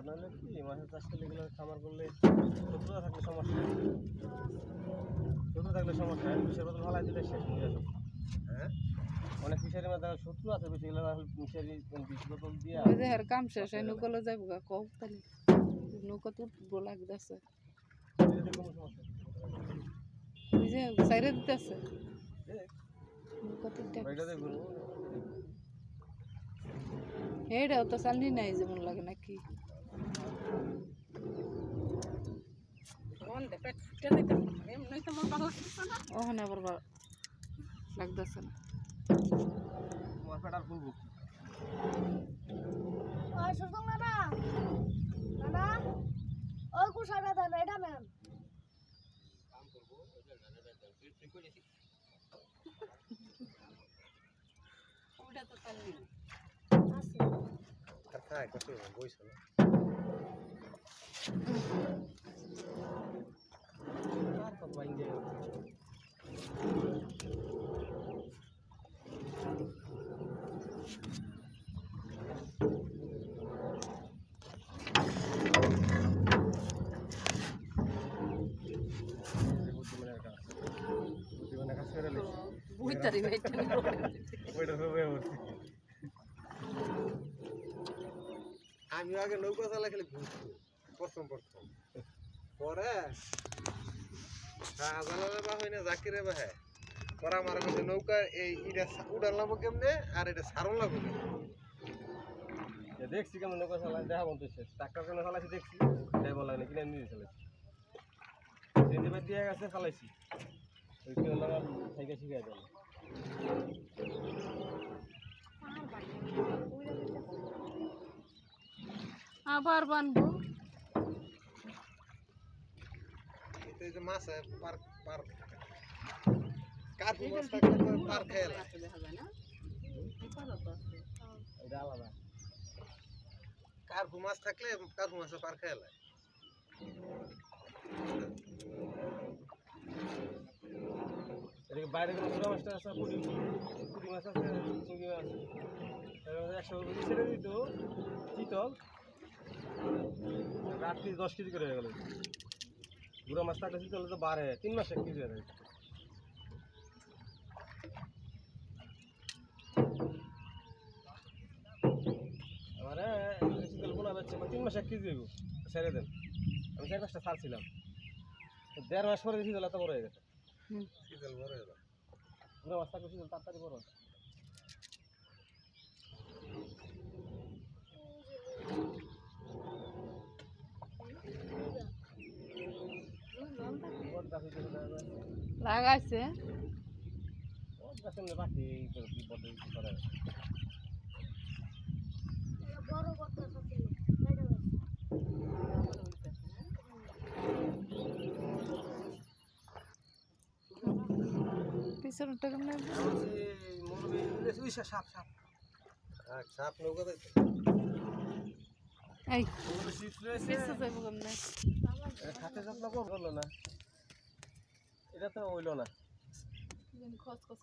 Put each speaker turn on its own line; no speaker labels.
নাহলে কি মাছের চাষ করলে এগুলো খামার করলে শত্রুতা থাকলে সমস্যা, শত্রু থাকলে সমস্যা, বিষের বোতল ফালাই দিলে শেষ হয়ে যাবে। হ্যাঁ, অনেক ফিশারির মধ্যে শত্রু আছে, বেশি এগুলো ফিশারি বিষ বোতল দিয়ে
ওই যে কাম শেষ হয় নৌকলে যাইব গা কও তাহলে নৌকা তো উঠবো লাগতেছে
কোনো সমস্যা
ওই যে সাইরে দিতেছে নৌকা তো
এটা দেখুন
হেডাও তো চালনি নাই যেমন লাগে নাকি ওখানে আবার লাগতেছে না
তোমার পেটার ফুলবো
ওই কুসাটা দেন এটা নেন কাম করবো ওটা তো চালনি আছে
কথা কত বইছ না আর কত বাইঙ্গে আমি আগে নৌকা চালা খেলে ঘুরতো প্রথম পরে শাহজালালের বা হয় না জাকিরে বা হ্যাঁ পরে আমার কাছে নৌকা এই এটা উড়ান লাগবো কেমনে আর এটা সারণ লাগবো দেখছি কেমন নৌকা চালায় দেখা বলতে শেষ ট্রাক্টর কেন চালাইছি দেখছি তাই বলা না কিনে নিয়ে চালাইছি সিন্ডিকেট দিয়ে গেছে চালাইছি ওই কি হলো সাইকেল শিখাই দেয়
আবার বানবো
এই যে মাছ পার কার্পু মাছ থাকলে তো পার খেয়ে এটা আলাদা কার্পু মাছ থাকলে কার্পু মাছ পার খেয়ে এদিকে বাইরে কোনো ছোটো মাছটা আছে পুঁটি মাছ আছে চিংড়ি মাছ 100 ছেড়ে দিত চিতল রাত্রি 10 কেজি করে হয়ে গেল গুঁড়ো মাছ থাকলে চিতল তো 3 মাস 1 কেজি হয়ে যায় আমারে চিতল বোনা যাচ্ছে 3 মাস 1 কেজি হইব ছেড়ে দেন আমি 4-5টা ছাড়ছিলাম 1.5 মাস পরে চিতল এত বড় হয়ে গেছে চিতল বড় হয়ে গেল গুঁড়ো মাছ থাকলে চিতল তাড়াতাড়ি বড় হয়
লাগাইছে
বড় কথা আছে
পিছনটা কেমন
সাপ নৌকা
এই পিছু যাইব কেমনে
হাতে যত্ন করলো না এটা তো হইল না
খস খস